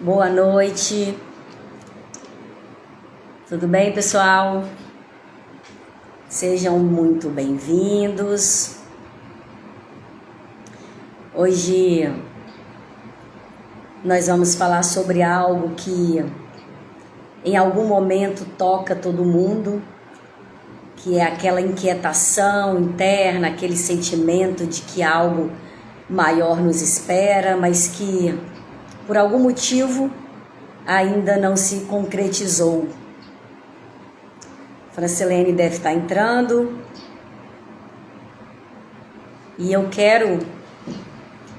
Boa noite. Tudo bem, pessoal? Sejam muito bem-vindos. Hoje nós vamos falar sobre algo que em algum momento toca todo mundo, que é aquela inquietação interna, aquele sentimento de que algo maior nos espera, mas que por algum motivo ainda não se concretizou. Francilene deve estar entrando. E eu quero,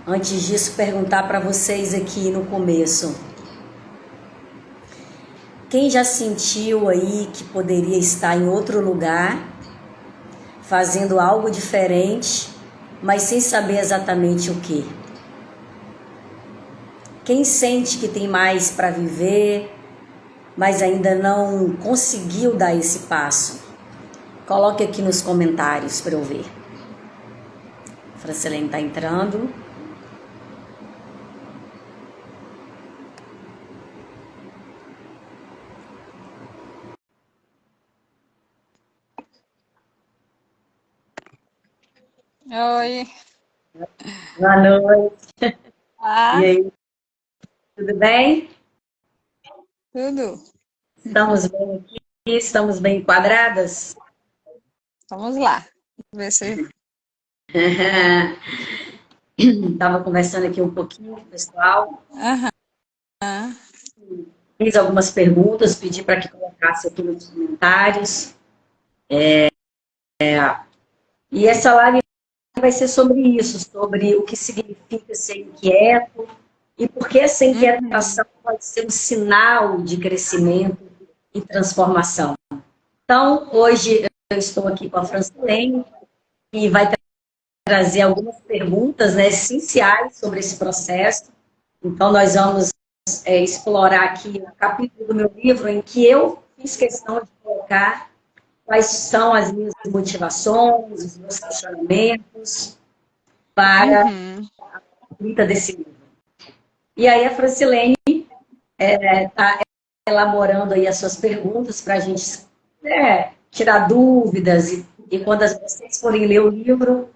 antes disso, perguntar para vocês aqui no começo. Quem já sentiu aí que poderia estar em outro lugar, fazendo algo diferente, mas sem saber exatamente o quê? Quem sente que tem mais para viver, mas ainda não conseguiu dar esse passo? Coloque aqui nos comentários para eu ver. A Francilene está entrando. Oi. Boa noite. Ah, E aí, tudo bem? tudo. Estamos bem aqui? Estamos bem enquadradas? Vamos lá. Ver se... Estava conversando aqui um pouquinho com o pessoal. Aham. Fiz algumas perguntas, pedi para que colocasse aqui nos comentários. E essa live vai ser sobre isso, sobre o que significa ser inquieto e por que essa inquietação pode ser um sinal de crescimento e transformação. Então, hoje eu estou aqui com a Francilene e vai trazer algumas perguntas, né, essenciais sobre esse processo. Então, nós vamos explorar aqui o capítulo do meu livro em que eu fiz questão de colocar quais são as minhas motivações, os meus questionamentos para a escrita desse livro. E aí a Francilene está elaborando aí as suas perguntas para a gente tirar dúvidas e quando vocês forem ler o livro,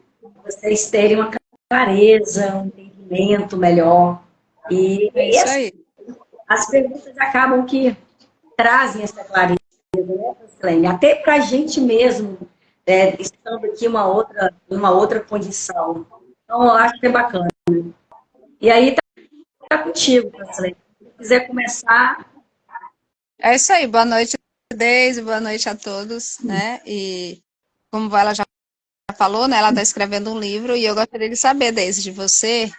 vocês terem uma clareza, um entendimento melhor. É isso aí. As perguntas acabam que trazem essa clareza, né, Francilene? Até para a gente mesmo, estando aqui em uma outra condição. Então, eu acho que é bacana. E aí, tá contigo, Francilene. Se quiser começar... É isso aí. Boa noite, Deise. Boa noite a todos, né? E como ela já falou, né? Ela está escrevendo um livro e eu gostaria de saber, Deise, de você,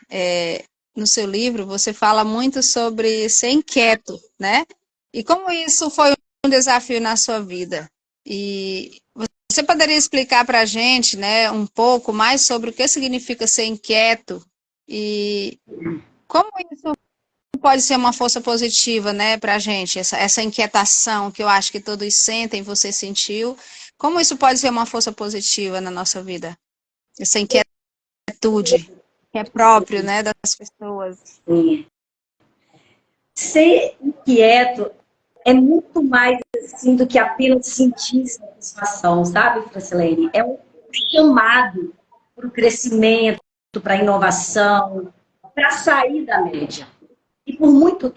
no seu livro, você fala muito sobre ser inquieto, né? E como isso foi um desafio na sua vida? E você poderia explicar para a gente, né, um pouco mais sobre o que significa ser inquieto e como isso pode ser uma força positiva, né, para a gente, essa inquietação que eu acho que todos sentem, você sentiu, como isso pode ser uma força positiva na nossa vida? Essa inquietude que é próprio, né, das pessoas. Sim. Ser inquieto é muito mais assim do que apenas sentir satisfação, sabe, Francilene? É um chamado para o crescimento, para a inovação, para sair da média. E por muito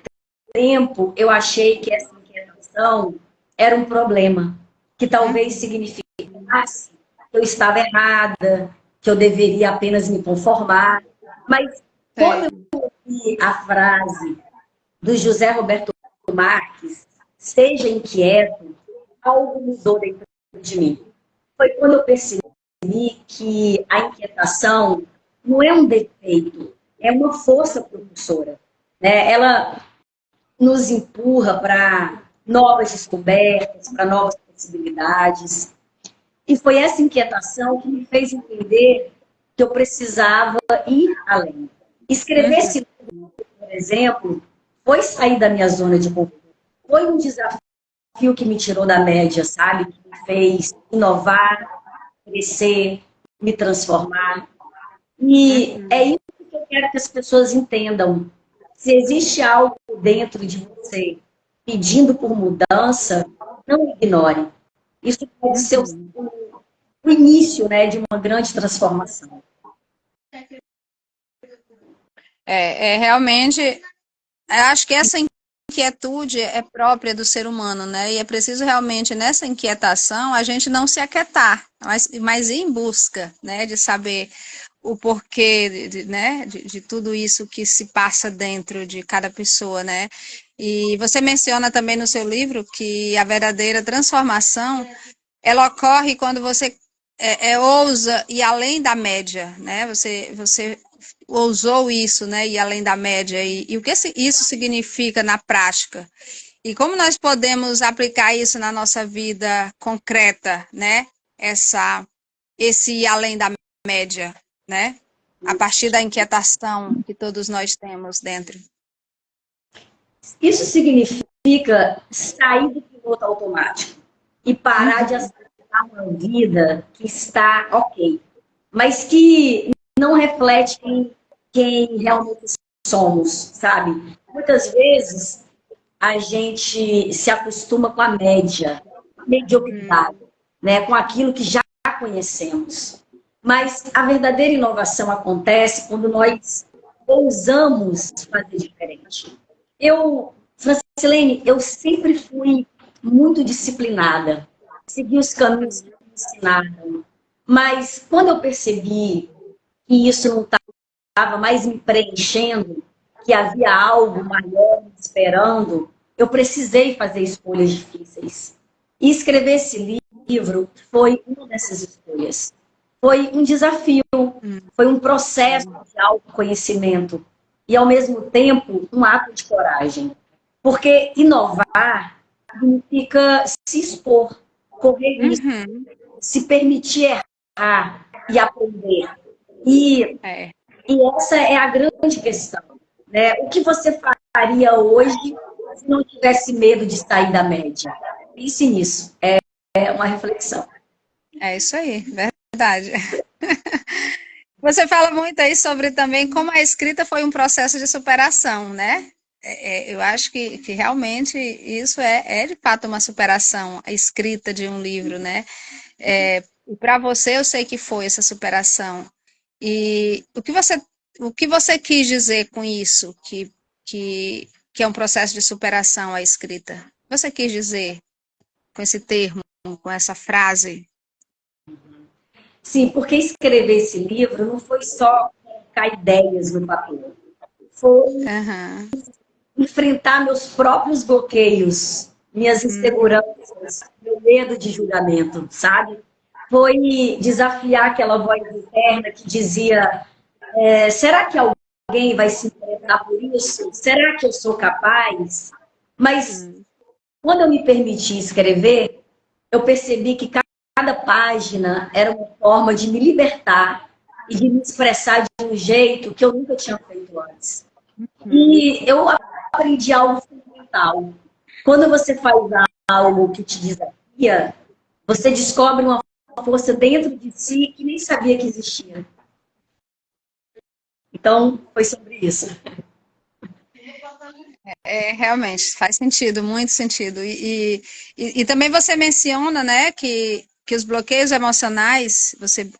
tempo eu achei que essa inquietação era um problema, que talvez significasse que eu estava errada, que eu deveria apenas me conformar. Mas quando eu ouvi a frase do José Roberto Marques, seja inquieto, algo mudou dentro de mim. Foi quando eu percebi que a inquietação não é um defeito, é uma força propulsora, né? Ela nos empurra para novas descobertas, para novas possibilidades. E foi essa inquietação que me fez entender que eu precisava ir além. Escrever esse livro, por exemplo, foi sair da minha zona de conforto. Foi um desafio que me tirou da média, sabe? Que me fez inovar, crescer, me transformar. E é isso que eu quero que as pessoas entendam. Se existe algo dentro de você pedindo por mudança, não ignore. Isso pode ser o início, né, de uma grande transformação. Realmente, eu acho que essa inquietude é própria do ser humano, né? E é preciso realmente, nessa inquietação, a gente não se aquietar, mas ir em busca, né, de saber o porquê, né, de tudo isso que se passa dentro de cada pessoa, né? E você menciona também no seu livro que a verdadeira transformação, ela ocorre quando você ousa ir além da média, né? Você ousou isso, né? Ir além da média. E o que isso significa na prática? E como nós podemos aplicar isso na nossa vida concreta, né? Esse ir além da média, né? A partir da inquietação que todos nós temos dentro. Isso significa sair do piloto automático e parar de aceitar uma vida que está ok, mas que não reflete quem realmente somos, sabe? Muitas vezes a gente se acostuma com a média, a mediocridade, né? Com aquilo que já conhecemos. Mas a verdadeira inovação acontece quando nós ousamos fazer diferente. Francilene, eu sempre fui muito disciplinada, segui os caminhos que me ensinaram, mas quando eu percebi que isso não estava mais me preenchendo, que havia algo maior me esperando, eu precisei fazer escolhas difíceis. E escrever esse livro foi uma dessas escolhas. Foi um desafio, foi um processo de autoconhecimento e, ao mesmo tempo, um ato de coragem. Porque inovar significa se expor, correr risco, se permitir errar e aprender. E essa é a grande questão, né? O que você faria hoje se não tivesse medo de sair da média? Pense nisso. É uma reflexão. É isso aí, verdade. Você fala muito aí sobre também como a escrita foi um processo de superação, né? Eu acho que realmente isso é de fato uma superação, a escrita de um livro, né? E para você eu sei que foi essa superação. E o que você quis dizer com isso, que é um processo de superação a escrita? O que você quis dizer com esse termo, com essa frase? Sim, porque escrever esse livro não foi só colocar ideias no papel. Foi enfrentar meus próprios bloqueios, minhas inseguranças, meu medo de julgamento, sabe? Foi desafiar aquela voz interna que dizia: será que alguém vai se interessar por isso? Será que eu sou capaz? Mas quando eu me permiti escrever, eu percebi que cada página era uma forma de me libertar e de me expressar de um jeito que eu nunca tinha feito antes. E eu aprendi algo fundamental. Quando você faz algo que te desafia, você descobre uma força dentro de si que nem sabia que existia. Então, foi sobre isso. Realmente, faz sentido, muito sentido. E também você menciona, né, que os bloqueios emocionais, você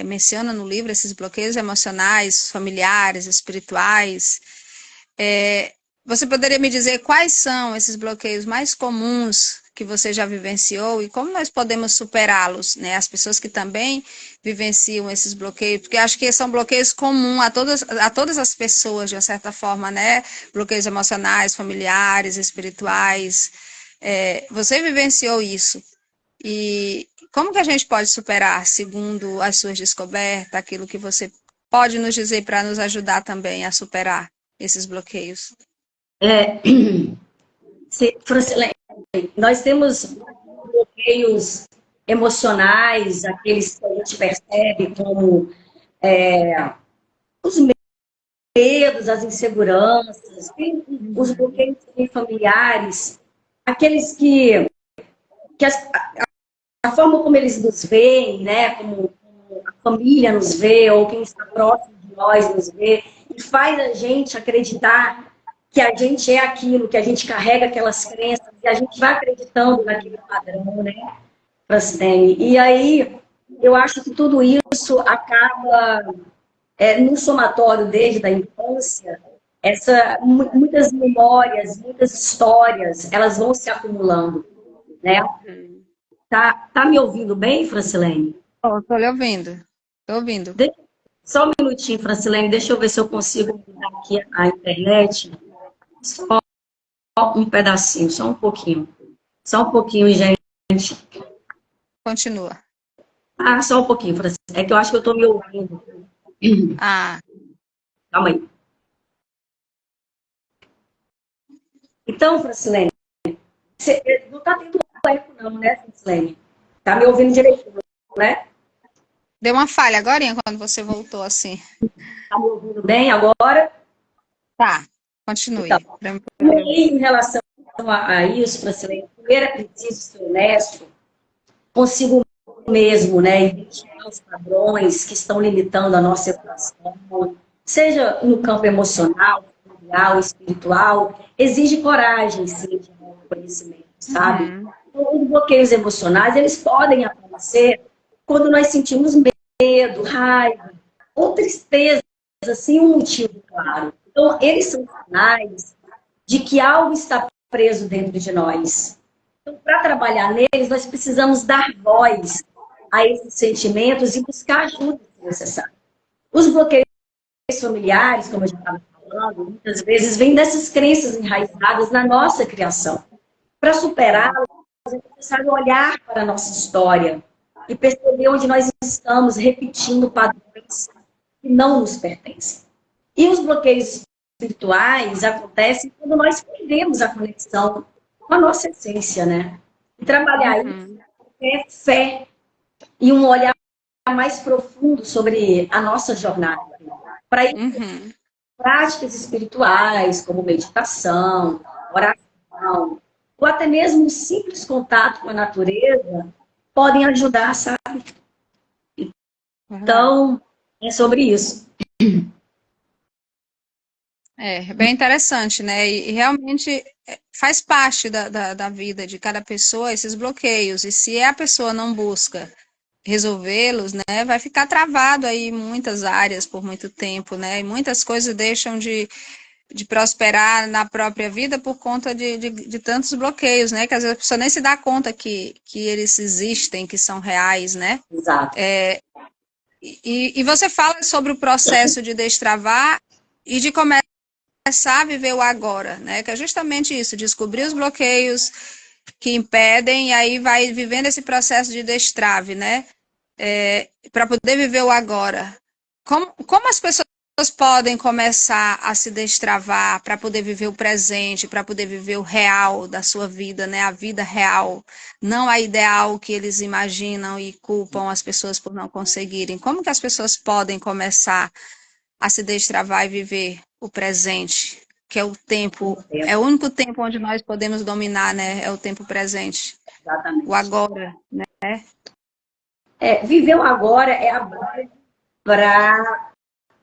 menciona no livro esses bloqueios emocionais, familiares, espirituais. Você poderia me dizer quais são esses bloqueios mais comuns que você já vivenciou e como nós podemos superá-los, né? As pessoas que também vivenciam esses bloqueios, porque acho que são bloqueios comuns a todas as pessoas, de uma certa forma, né? Bloqueios emocionais, familiares, espirituais. Você vivenciou isso. E como que a gente pode superar, segundo as suas descobertas, aquilo que você pode nos dizer para nos ajudar também a superar esses bloqueios? Francilene, nós temos bloqueios emocionais, aqueles que a gente percebe como os medos, as inseguranças, os bloqueios familiares, aqueles que a forma como eles nos veem, né, como a família nos vê, ou quem está próximo de nós nos vê e faz a gente acreditar que a gente é aquilo, que a gente carrega aquelas crenças, e a gente vai acreditando naquele padrão, né, Francilene? E aí, eu acho que tudo isso acaba, num somatório desde a infância, muitas memórias, muitas histórias, elas vão se acumulando, né? Tá me ouvindo bem, Francilene? Estou lhe ouvindo. Estou ouvindo. Só um minutinho, Francilene, deixa eu ver se eu consigo mudar aqui a internet. Só um pedacinho, só um pouquinho. Só um pouquinho, gente. Continua. Só um pouquinho, Francilene. É que eu acho que eu estou me ouvindo. Calma aí. Então, Francilene, você não está tendo eco não, né, Francilene? Tá me ouvindo direitinho, né? Deu uma falha agora, quando você voltou assim. Tá me ouvindo bem agora? Tá, continue. Então, em relação a isso, Francilene, primeiro é preciso ser honesto consigo mesmo, né? Identificar os padrões que estão limitando a nossa evolução, seja no campo emocional, familiar, espiritual, exige coragem, sim, de conhecimento, sabe? Então, os bloqueios emocionais, eles podem aparecer quando nós sentimos medo, raiva, ou tristeza, sem um motivo claro. Então, eles são sinais de que algo está preso dentro de nós. Então, para trabalhar neles, nós precisamos dar voz a esses sentimentos e buscar ajuda se necessário. Os bloqueios familiares, como a gente estava falando, muitas vezes vêm dessas crenças enraizadas na nossa criação. Para superá-las, é necessário olhar para a nossa história e perceber onde nós estamos repetindo padrões que não nos pertencem. E os bloqueios espirituais acontecem quando nós perdemos a conexão com a nossa essência, né? E trabalhar isso é fé e um olhar mais profundo sobre a nossa jornada. Para isso, práticas espirituais, como meditação, oração, ou até mesmo um simples contato com a natureza, podem ajudar, sabe? Então, é sobre isso. É bem interessante, né? E realmente faz parte da vida de cada pessoa esses bloqueios. E se a pessoa não busca resolvê-los, né, vai ficar travado aí em muitas áreas por muito tempo, né? E muitas coisas deixam de prosperar na própria vida por conta de tantos bloqueios, né? Que às vezes a pessoa nem se dá conta que eles existem, que são reais, né? Exato. E você fala sobre o processo de destravar e de começar a viver o agora, né? Que é justamente isso, descobrir os bloqueios que impedem e aí vai vivendo esse processo de destrave, né? Para poder viver o agora. Como as pessoas podem começar a se destravar para poder viver o presente, para poder viver o real da sua vida, né? A vida real, não a ideal que eles imaginam e culpam as pessoas por não conseguirem. Como que as pessoas podem começar a se destravar e viver o presente, que é o tempo, é o único tempo onde nós podemos dominar, né? É o tempo presente. Exatamente. O agora, né? Viver o agora é a base para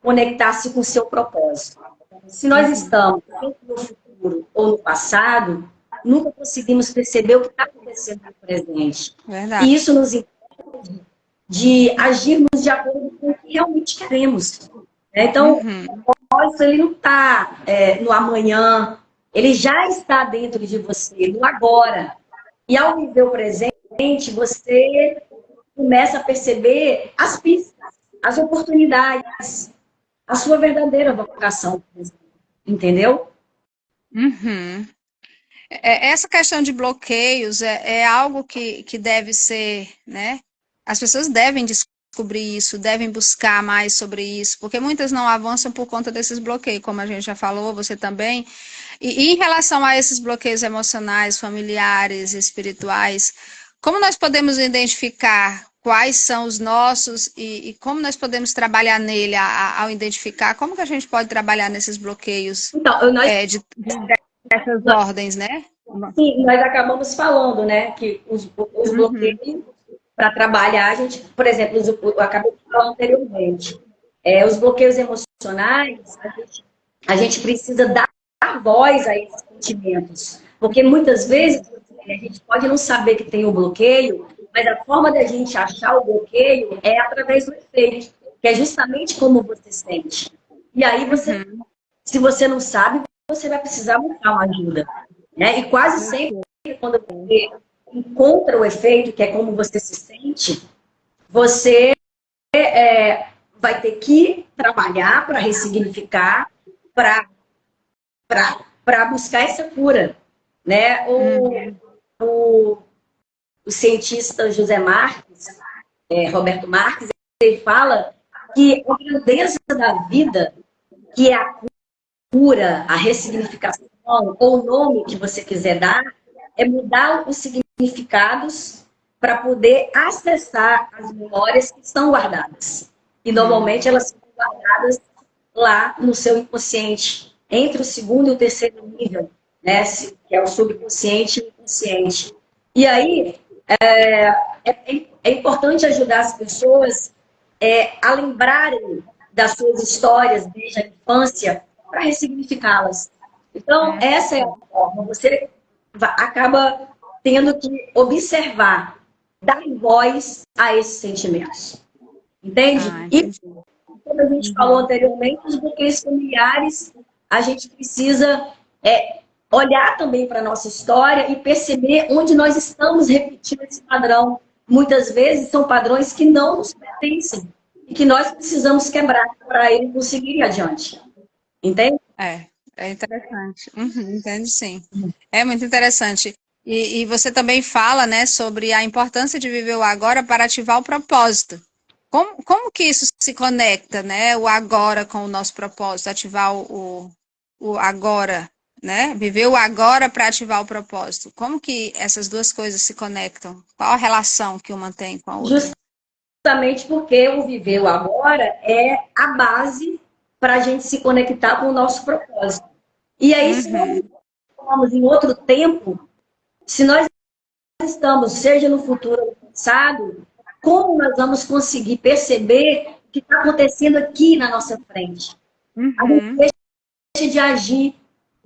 conectar-se com o seu propósito. Se nós estamos no futuro ou no passado, nunca conseguimos perceber o que está acontecendo no presente. Verdade. E isso nos impede de agirmos de acordo com o que realmente queremos. Então, o propósito, ele não está no amanhã, ele já está dentro de você, no agora. E ao viver o presente, você começa a perceber as pistas, as oportunidades, a sua verdadeira vocação, entendeu? Essa questão de bloqueios é algo que deve ser, né? As pessoas devem descobrir isso, devem buscar mais sobre isso, porque muitas não avançam por conta desses bloqueios, como a gente já falou, você também. E em relação a esses bloqueios emocionais, familiares, espirituais, como nós podemos identificar quais são os nossos e como nós podemos trabalhar nele ao identificar? Como que a gente pode trabalhar nesses bloqueios Então, dessas ordens, né? Sim, nós acabamos falando, né, que os bloqueios para trabalhar, a gente, por exemplo, eu acabei de falar anteriormente, Os bloqueios emocionais, a gente precisa dar voz a esses sentimentos. Porque muitas vezes a gente pode não saber que tem o bloqueio, mas a forma da gente achar o bloqueio é através do efeito, que é justamente como você sente. E aí você, se você não sabe, você vai precisar buscar uma ajuda. Né? E quase sempre, quando você encontra o efeito, que é como você se sente, você vai ter que trabalhar para ressignificar, para buscar essa cura. Né? O cientista José Marques, Roberto Marques, ele fala que a grandeza da vida, que é a cura, a ressignificação, ou o nome que você quiser dar, é mudar os significados para poder acessar as memórias que estão guardadas. E normalmente elas são guardadas lá no seu inconsciente, entre o segundo e o terceiro nível, né, que é o subconsciente e o inconsciente. E aí, é importante ajudar as pessoas a lembrarem das suas histórias desde a infância para ressignificá-las. Então, essa é a forma. Você acaba tendo que observar, dar voz a esses sentimentos. Entende? E, como a gente falou anteriormente, os bloqueios familiares, a gente precisa olhar também para a nossa história e perceber onde nós estamos repetindo esse padrão. Muitas vezes são padrões que não nos pertencem e que nós precisamos quebrar para ele conseguir ir adiante. Entende? É interessante. Entende, sim. É muito interessante. E você também fala, né, sobre a importância de viver o agora para ativar o propósito. Como que isso se conecta, né, o agora com o nosso propósito, ativar o agora, né? Viver o agora para ativar o propósito. Como que essas duas coisas se conectam? Qual a relação que uma tem com a outra? Justamente porque o viver o agora é a base para a gente se conectar com o nosso propósito. E aí, se nós estamos em outro tempo, se nós estamos, seja no futuro ou no passado, como nós vamos conseguir perceber o que está acontecendo aqui na nossa frente? A gente deixa de agir.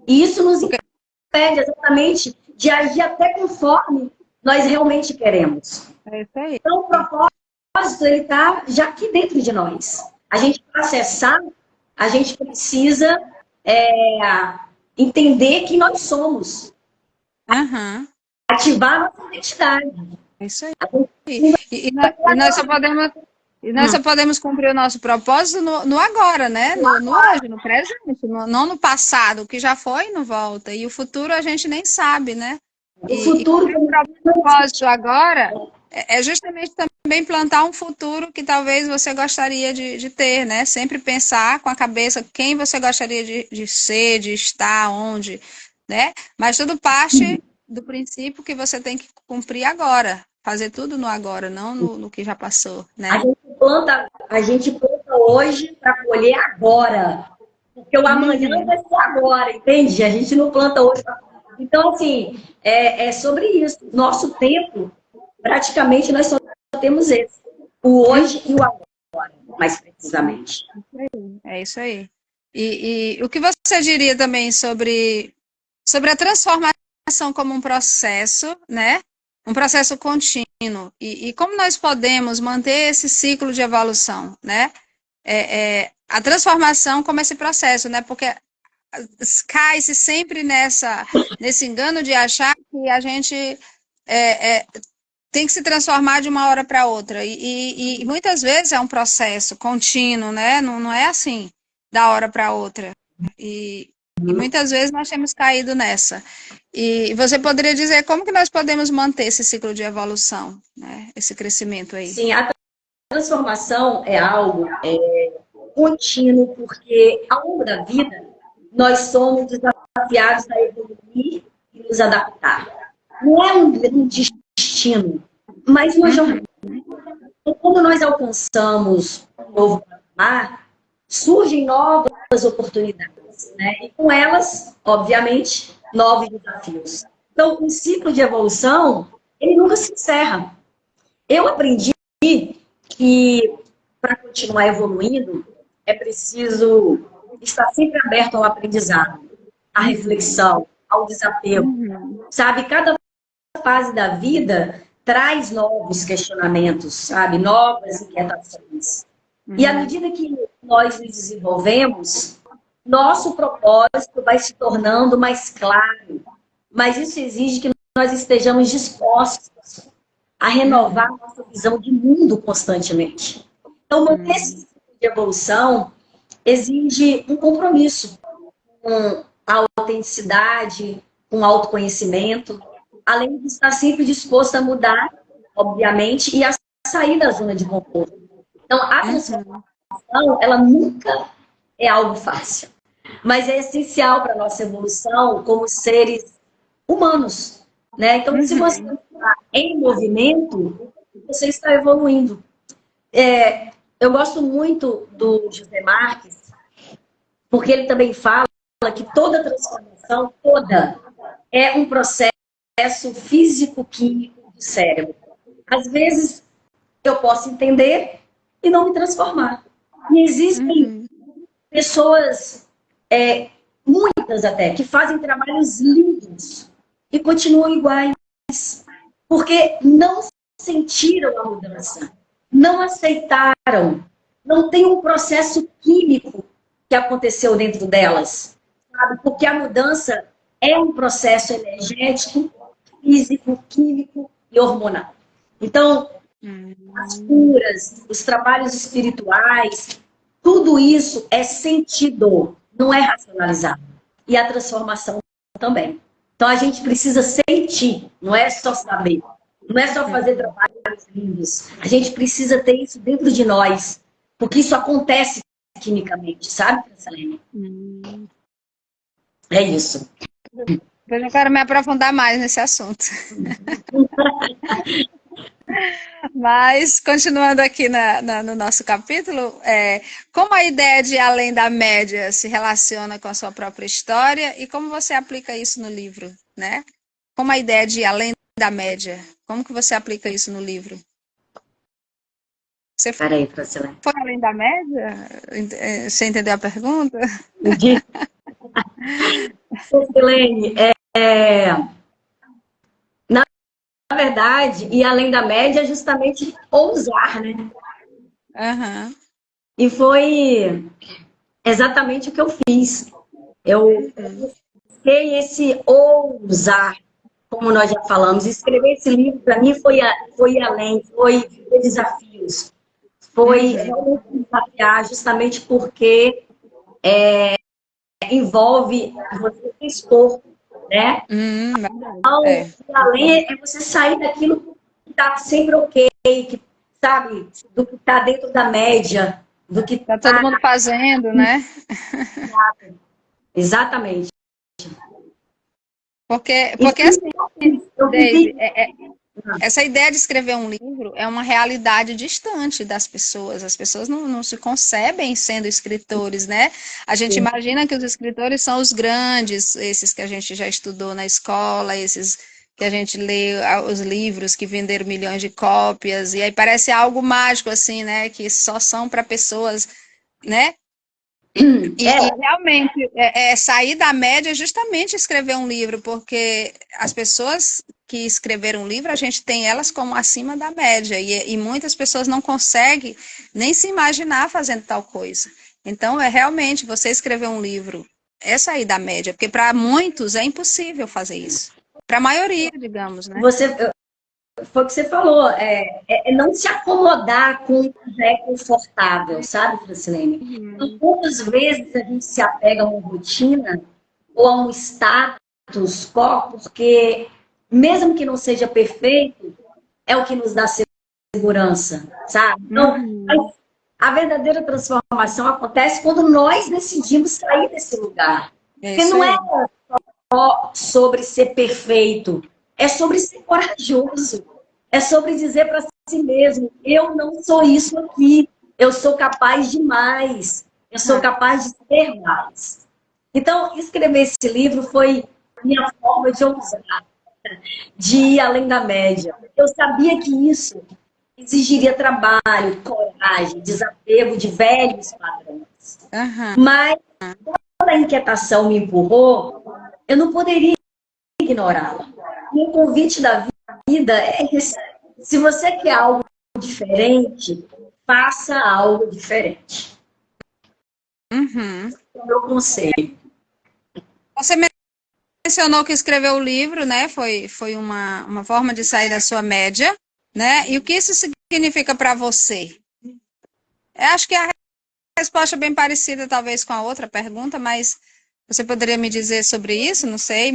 E isso nos impede exatamente de agir até conforme nós realmente queremos. É isso aí. Então, o propósito ele está já aqui dentro de nós. A gente, para acessar, a gente precisa entender quem nós somos. Ativar a nossa identidade. É isso aí. E nós só podemos cumprir o nosso propósito no agora, né? No hoje, no presente, não no passado. O que já foi não volta. E o futuro a gente nem sabe, né? O futuro o propósito agora é justamente também plantar um futuro que talvez você gostaria de ter, né? Sempre pensar com a cabeça quem você gostaria de ser, de estar, onde, né? Mas tudo parte do princípio que você tem que cumprir agora. Fazer tudo no agora, não no que já passou, né? A gente planta hoje para colher agora. Porque o amanhã vai ser agora, entende? A gente não planta hoje. Então, assim, é sobre isso. Nosso tempo, praticamente, nós só temos esse. O hoje e o agora, mais precisamente. É isso aí. E o que você diria também sobre a transformação como um processo, né? Um processo contínuo. E como nós podemos manter esse ciclo de evolução, né? A transformação como esse processo, né? Porque cai-se sempre nesse engano de achar que a gente tem que se transformar de uma hora para outra. E muitas vezes é um processo contínuo, né? Não é assim, da hora para outra. E muitas vezes nós temos caído nessa. E você poderia dizer como que nós podemos manter esse ciclo de evolução, né? Esse crescimento aí? Sim, a transformação é algo contínuo, porque ao longo da vida nós somos desafiados a evoluir e nos adaptar. Não é um destino, mas uma jornada. Então, quando nós alcançamos um novo patamar, surgem novas oportunidades, né? E com elas, obviamente, novos desafios. Então, o ciclo de evolução, ele nunca se encerra. Eu aprendi que, para continuar evoluindo, é preciso estar sempre aberto ao aprendizado, à reflexão, ao desapego. Sabe, cada fase da vida traz novos questionamentos, sabe, novas inquietações. E à medida que nós nos desenvolvemos, nosso propósito vai se tornando mais claro. Mas isso exige que nós estejamos dispostos a renovar nossa visão de mundo constantemente. Então, manter-se de evolução exige um compromisso com a autenticidade, com o autoconhecimento, além de estar sempre disposto a mudar, obviamente, e a sair da zona de conforto. Então, a transformação, ela nunca é algo fácil, mas é essencial para a nossa evolução como seres humanos, né? Então, se você está em movimento, você está evoluindo. Eu gosto muito do José Marques, porque ele também fala que toda transformação, é um processo físico-químico do cérebro. Às vezes, eu posso entender e não me transformar. E existem pessoas, muitas até, que fazem trabalhos lindos e continuam iguais, porque não sentiram a mudança, não aceitaram, não tem um processo químico que aconteceu dentro delas, sabe? Porque a mudança é um processo energético, físico, químico e hormonal. Então, as curas, os trabalhos espirituais, tudo isso é sentido, não é racionalizado. E a transformação também. Então, a gente precisa sentir, não é só saber. Não é só fazer trabalhos lindos. A gente precisa ter isso dentro de nós. Porque isso acontece quimicamente, sabe, Francelene? É isso. Eu quero me aprofundar mais nesse assunto. Mas, continuando aqui no nosso capítulo, como a ideia de além da média se relaciona com a sua própria história e como você aplica isso no livro, né? Como a ideia de além da média, como que você aplica isso no livro? Você foi além da média? Você entendeu a pergunta? Entendi. Francelene, na verdade, e além da média, é justamente ousar, né? E foi exatamente o que eu fiz. Eu busquei esse ousar, como nós já falamos. Escrever esse livro, para mim, foi além, foi desafios. Foi realmente desafiar, justamente porque envolve você se expor, né? Então, além é você sair daquilo que está sempre ok, que, sabe, do que está dentro da média, do que está todo mundo fazendo, né? Exatamente. Porque assim, Deise, essa ideia de escrever um livro é uma realidade distante das pessoas. As pessoas não se concebem sendo escritores, né? A gente imagina que os escritores são os grandes, esses que a gente já estudou na escola, esses que a gente lê os livros que venderam milhões de cópias, e aí parece algo mágico, assim, né? Que só são para pessoas, né? E realmente, sair da média é justamente escrever um livro, porque as pessoas que escreveram um livro, a gente tem elas como acima da média, e muitas pessoas não conseguem nem se imaginar fazendo tal coisa. Então, realmente, você escrever um livro, é sair da média, porque para muitos é impossível fazer isso. Para a maioria, digamos, né? Foi o que você falou, não se acomodar com o que é confortável, sabe, Francilene? Então, quantas vezes a gente se apega a uma rotina ou a um status quo, porque mesmo que não seja perfeito, é o que nos dá segurança, sabe? Então, a verdadeira transformação acontece quando nós decidimos sair desse lugar. Porque não é só sobre ser perfeito, é sobre ser corajoso, é sobre dizer para si mesmo, eu não sou isso aqui, eu sou capaz de mais, eu sou capaz de ser mais. Então, escrever esse livro foi minha forma de ousar, de ir além da média. Eu sabia que isso exigiria trabalho, coragem, desapego de velhos padrões. Aham. Mas, quando a inquietação me empurrou, eu não poderia ignorá-la. E o convite da vida é esse. Se você quer algo diferente, faça algo diferente. Uhum. É o meu conselho. Você mencionou que escreveu o livro, né? Foi uma forma de sair da sua média, né? E o que isso significa para você? Eu acho que a resposta é bem parecida, talvez, com a outra pergunta, mas você poderia me dizer sobre isso? Não sei.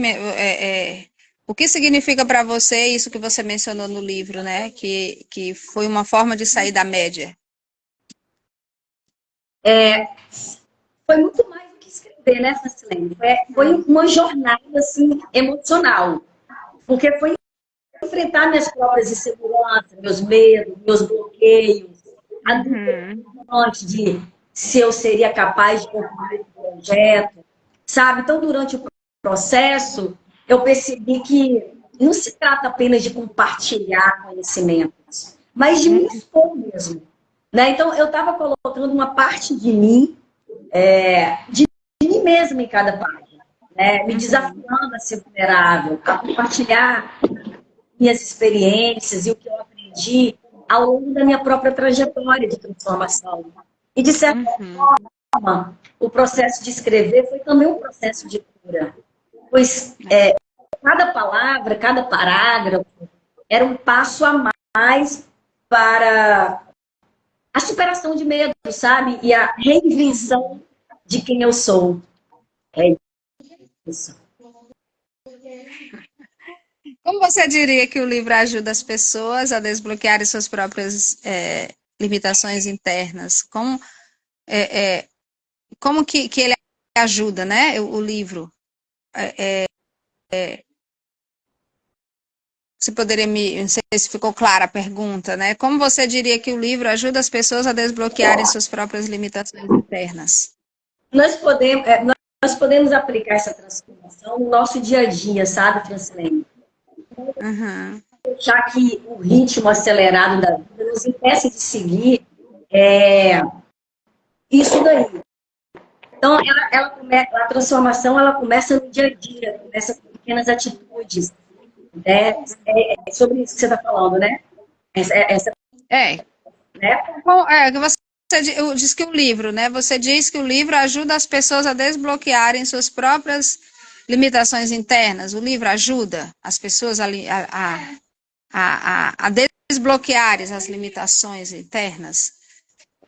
O que significa para você isso que você mencionou no livro, né? Que foi uma forma de sair da média? Foi muito mais do que escrever, né, Francilene? Foi uma jornada, assim, emocional. Porque foi enfrentar minhas próprias inseguranças, meus medos, meus bloqueios, a dúvida antes de se eu seria capaz de concluir o projeto, sabe? Então, durante o processo, eu percebi que não se trata apenas de compartilhar conhecimentos, mas de me expor mesmo, né? Então, eu estava colocando uma parte de mim, de mim mesma em cada página, né? Me desafiando a ser vulnerável, a compartilhar minhas experiências e o que eu aprendi ao longo da minha própria trajetória de transformação. E, de certa forma, o processo de escrever foi também um processo de cura. Pois cada palavra, cada parágrafo era um passo a mais para a superação de medo, sabe? E a reinvenção de quem eu sou. É isso. Como você diria que o livro ajuda as pessoas a desbloquearem suas próprias limitações internas? Como que ele ajuda, né? O livro. Você poderia não sei se ficou clara a pergunta, né? Como você diria que o livro ajuda as pessoas a desbloquearem suas próprias limitações internas? Nós podemos aplicar essa transformação no nosso dia a dia, sabe, Francilene? Uhum. Já que o ritmo acelerado da vida nos impeça de seguir isso daí. Então, a transformação ela começa no dia a dia, começa com pequenas atitudes. Né? É sobre isso que você está falando, né? Né? Que você diz que o livro, né? Você diz que o livro ajuda as pessoas a desbloquearem suas próprias limitações internas. O livro ajuda as pessoas a desbloquearem as limitações internas.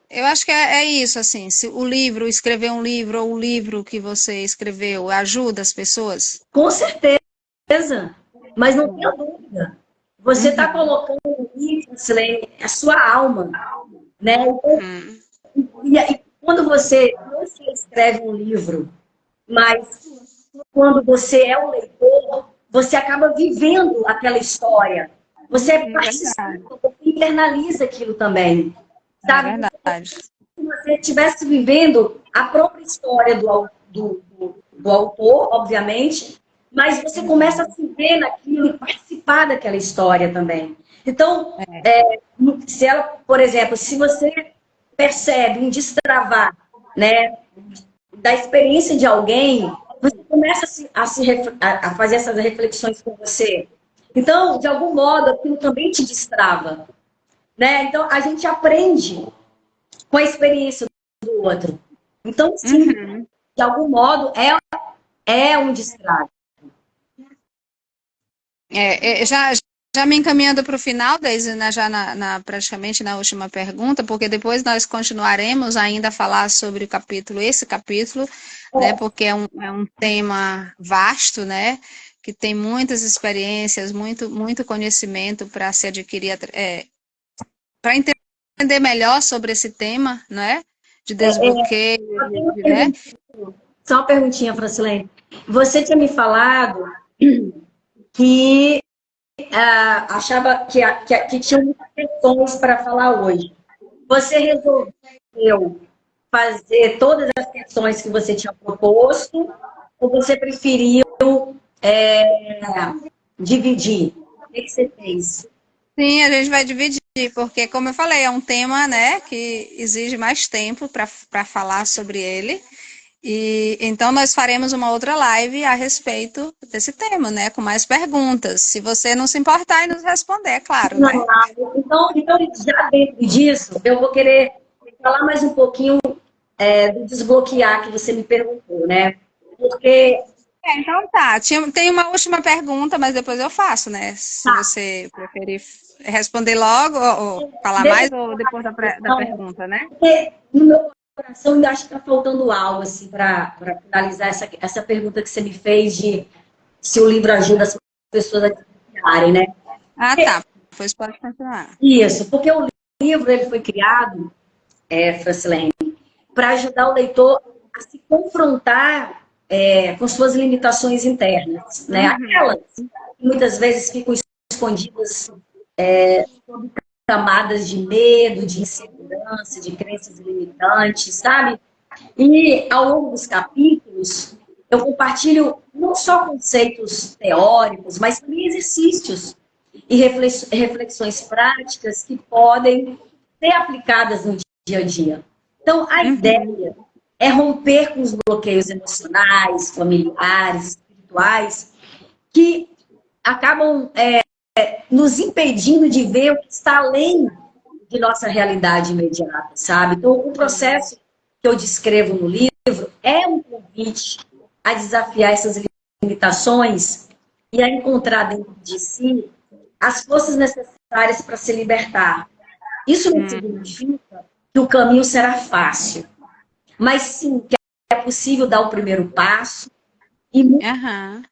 Eu acho que é isso, assim, se o livro, escrever um livro, ou o livro que você escreveu, ajuda as pessoas? Com certeza, mas não tenha dúvida. Você está colocando ali, Francilene, a sua alma, né? E quando você não só escreve um livro, mas quando você é um leitor, você acaba vivendo aquela história. Você participa, você internaliza aquilo também. Sabe? É verdade. Se você estivesse vivendo a própria história do autor, obviamente, mas você começa a se ver naquilo e participar daquela história também. Então, se ela, por exemplo, se você percebe um destravar, né, da experiência de alguém, você começa a fazer essas reflexões com você. Então, de algum modo, aquilo também te destrava. Né? Então, a gente aprende com a experiência do outro. Então, sim, de algum modo, é um destrave. Já me encaminhando para o final, Deise, né, já praticamente na última pergunta, porque depois nós continuaremos ainda a falar sobre esse capítulo, né, porque é um tema vasto, né, que tem muitas experiências, muito conhecimento para se adquirir, para entender melhor sobre esse tema, né, de desbloqueio, né? Só uma perguntinha, Francilene. Você tinha me falado que achava que tinha muitas questões para falar hoje. Você resolveu fazer todas as questões que você tinha proposto ou você preferiu dividir? O que você fez? Sim, a gente vai dividir. porque, como eu falei, é um tema, né, que exige mais tempo para falar sobre ele. E então nós faremos uma outra live a respeito desse tema, né, com mais perguntas. Se você não se importar e nos responder, é claro, Não, né? então, já dentro disso, eu vou querer falar mais um pouquinho do desbloquear que você me perguntou, né? Porque, Então tá. Tem uma última pergunta, mas depois eu faço, né? Se tá, você preferir responder logo ou falar mais ou depois da não, pergunta, né? porque no meu coração eu acho que está faltando algo, assim, para finalizar essa pergunta que você me fez de se o livro ajuda as pessoas a desbloquearem, né? Ah, tá. Pois pode continuar. Isso, porque o livro ele foi criado, Francilene, para ajudar o leitor a se confrontar com suas limitações internas, né? Aquelas que muitas vezes ficam escondidas sob camadas de medo, de insegurança, de crenças limitantes, sabe? E ao longo dos capítulos, eu compartilho não só conceitos teóricos, mas também exercícios e reflexões práticas que podem ser aplicadas no dia a dia. Então, a ideia é romper com os bloqueios emocionais, familiares, espirituais, que acabam nos impedindo de ver o que está além de nossa realidade imediata, sabe? Então, o processo que eu descrevo no livro é um convite a desafiar essas limitações e a encontrar dentro de si as forças necessárias para se libertar. Isso não significa que o caminho será fácil, mas sim que é possível dar o primeiro passo e Aham.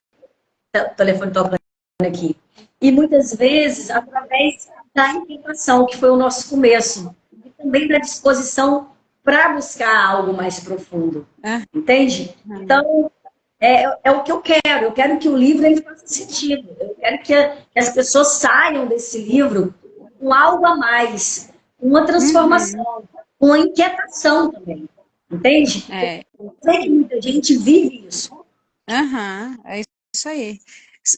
o telefone tocando aqui. E muitas vezes através da inquietação, que foi o nosso começo, e também da disposição para buscar algo mais profundo. Entende? Então, é o que eu quero. Eu quero que o livro ele faça sentido. Eu quero que as pessoas saiam desse livro com algo a mais, com uma transformação, com uma inquietação também. Entende? É. Eu sei que muita gente vive isso. Aham, é isso aí.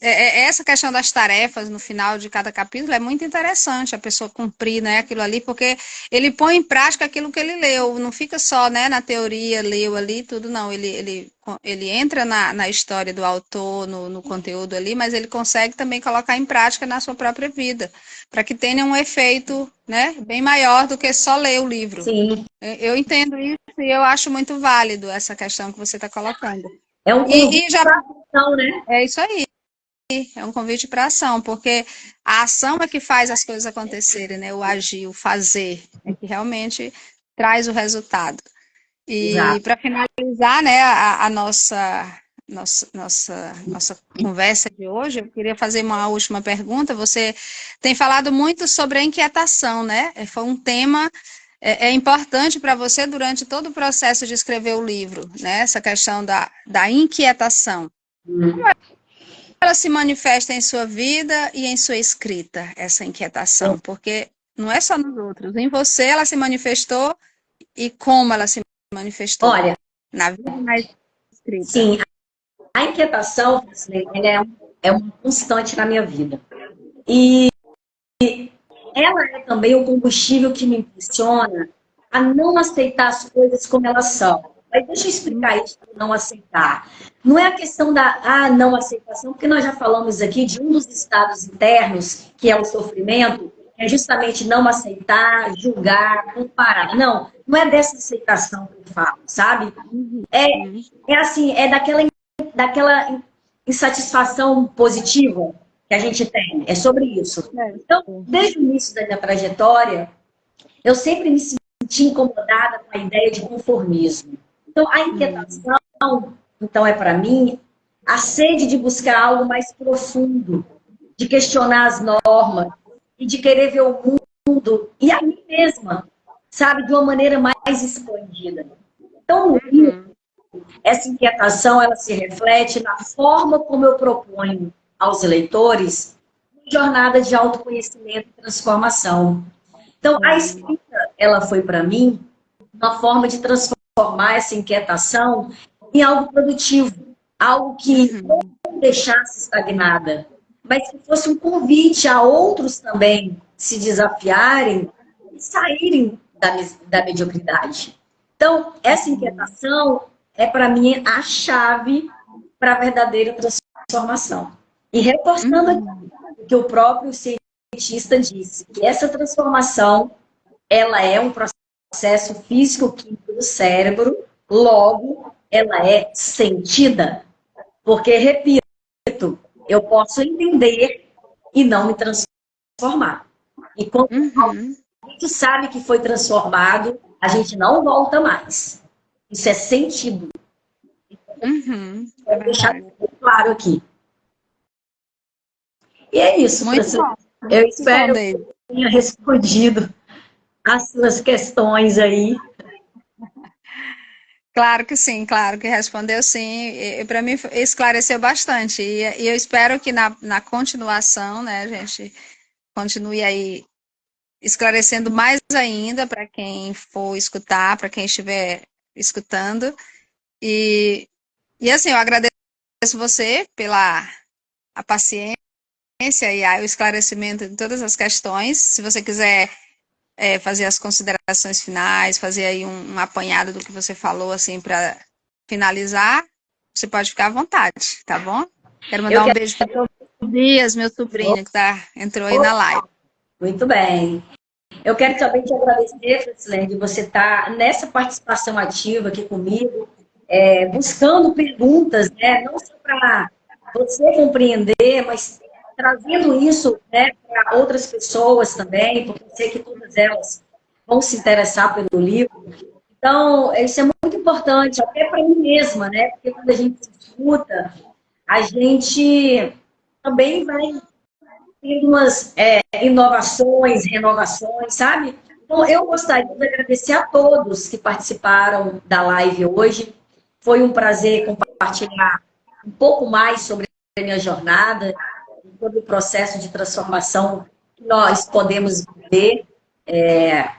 Essa questão das tarefas no final de cada capítulo é muito interessante, a pessoa cumprir, né, aquilo ali, porque ele põe em prática aquilo que ele leu, não fica só, né, na teoria, leu ali, tudo, não, ele entra na história do autor, no conteúdo ali, mas ele consegue também colocar em prática na sua própria vida, para que tenha um efeito, né, bem maior do que só ler o livro. Sim. Eu entendo isso e eu acho muito válido essa questão que você está colocando. É um E convite já para a ação, né? é isso aí, é um convite para ação, porque a ação é que faz as coisas acontecerem, né? O agir, o fazer, é que realmente traz o resultado. E Exato. para finalizar, né, a nossa conversa de hoje, eu queria fazer uma última pergunta. Você tem falado muito sobre a inquietação, né? Foi um tema importante para você durante todo o processo de escrever o livro, né? Essa questão da inquietação. Ela se manifesta em sua vida e em sua escrita, essa inquietação? Porque não é só nos outros, em você ela se manifestou e como ela se manifestou? Olha, Na vida e na escrita. sim, a inquietação, ela é uma constante na minha vida. E ela é também o combustível que me impulsiona a não aceitar as coisas como elas são. Mas deixa eu explicar isso, não aceitar. Não é a questão da não aceitação, porque nós já falamos aqui de um dos estados internos, que é o sofrimento, que é justamente não aceitar, julgar, comparar. Não, não é dessa aceitação que eu falo, sabe? É assim, é daquela insatisfação positiva que a gente tem. É sobre isso. Então, desde o início da minha trajetória, eu sempre me senti incomodada com a ideia de conformismo. Então, a inquietação, então, é para mim a sede de buscar algo mais profundo, de questionar as normas e de querer ver o mundo e a mim mesma, sabe, de uma maneira mais expandida. Então, no livro, essa inquietação ela se reflete na forma como eu proponho aos leitores uma jornada de autoconhecimento e transformação. Então, a escrita, ela foi para mim uma forma de transformar essa inquietação em algo produtivo, algo que não me deixasse estagnada, mas que fosse um convite a outros também se desafiarem e saírem da mediocridade. Então, essa inquietação é, para mim, a chave para a verdadeira transformação. E reforçando aqui o que o próprio cientista disse, que essa transformação, ela é um processo físico-químico do cérebro, logo, ela é sentida. Porque, repito, eu posso entender e não me transformar. E quando a gente sabe que foi transformado, a gente não volta mais. Isso é sentido. Vou deixar claro aqui. E é isso, Francisco. Eu espero que eu tenha respondido as suas questões aí. Claro que sim, claro que respondeu sim. E para mim esclareceu bastante. E eu espero que na continuação, né, a gente continue aí esclarecendo mais ainda para quem for escutar, para quem estiver escutando. E assim, eu agradeço você pela a paciência e o esclarecimento de todas as questões. Se você quiser fazer as considerações finais, fazer aí um apanhado do que você falou, assim, para finalizar, você pode ficar à vontade, tá bom? Quero mandar um beijo para o Dias, meu sobrinho, que entrou aí na live. Muito bem. Eu quero também te agradecer, Francilene, de você estar nessa participação ativa aqui comigo, buscando perguntas, né? Não só para você compreender, mas trazendo isso, né, para outras pessoas também, porque eu sei que todas elas vão se interessar pelo livro. Então, isso é muito importante, até para mim mesma, né? Porque quando a gente se escuta, a gente também vai tendo umas inovações, renovações, sabe? Então, eu gostaria de agradecer a todos que participaram da live hoje. Foi um prazer compartilhar um pouco mais sobre a minha jornada, sobre o processo de transformação que nós podemos viver,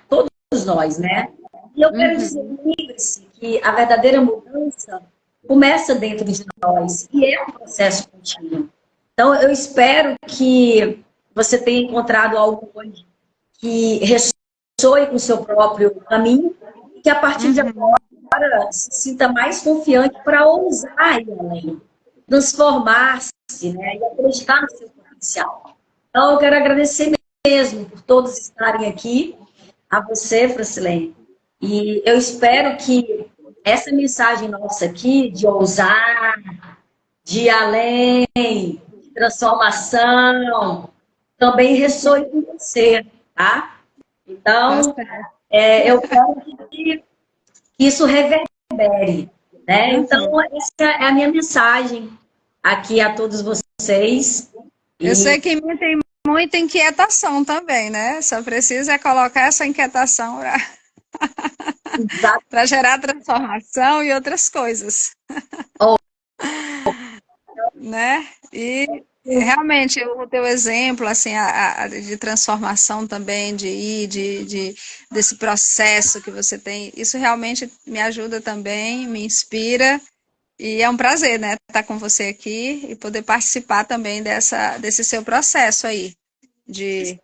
todos nós, né? E eu quero dizer, lembre-se que a verdadeira mudança começa dentro de nós e é um processo contínuo. Então, eu espero que você tenha encontrado algo hoje que ressoe com o seu próprio caminho e que, a partir de agora, se sinta mais confiante para ousar ir além, transformar-se, né, e acreditar no seu potencial. Então, eu quero agradecer mesmo por todos estarem aqui, a você, Francilene, e eu espero que essa mensagem nossa aqui, de ousar, de ir além, de transformação, também ressoe com você, tá? Então, eu quero que isso reverbere, né? Então, essa é a minha mensagem aqui a todos vocês. Eu sei que tem muita inquietação também, né? Só precisa colocar essa inquietação para gerar transformação e outras coisas. Né? E realmente o teu exemplo assim de transformação também, desse processo que você tem, isso realmente me ajuda também, me inspira. E é um prazer, né, estar com você aqui e poder participar também desse seu processo aí de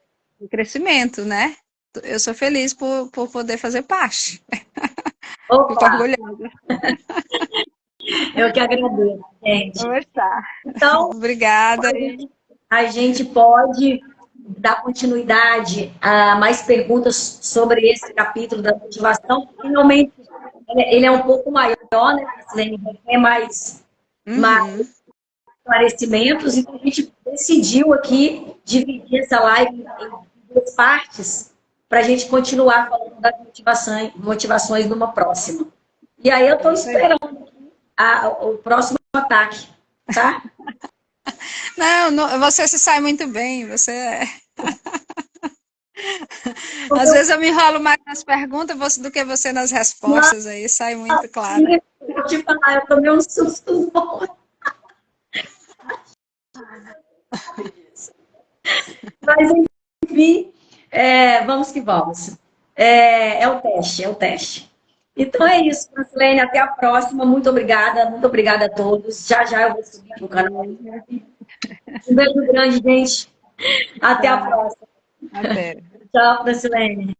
crescimento, né? Eu sou feliz por poder fazer parte. Fico orgulhosa. Eu que agradeço, gente. Então, obrigada. A gente pode dar continuidade a mais perguntas sobre esse capítulo da motivação. Finalmente, ele é um pouco maior, né? É mais esclarecimentos, então a gente decidiu aqui dividir essa live em duas partes para a gente continuar falando das motivações numa próxima. E aí eu estou esperando o próximo ataque, tá? Não, você se sai muito bem, você Às vezes eu me enrolo mais nas perguntas do que você nas respostas, aí sai muito claro. Vou te falar, eu tomei um susto bom. Mas, enfim, vamos que vamos. É o teste. Então é isso, Francilene, até a próxima. Muito obrigada a todos. Já eu vou subir no canal Um beijo grande, gente. Até a próxima. Até. Tchau, Francilene.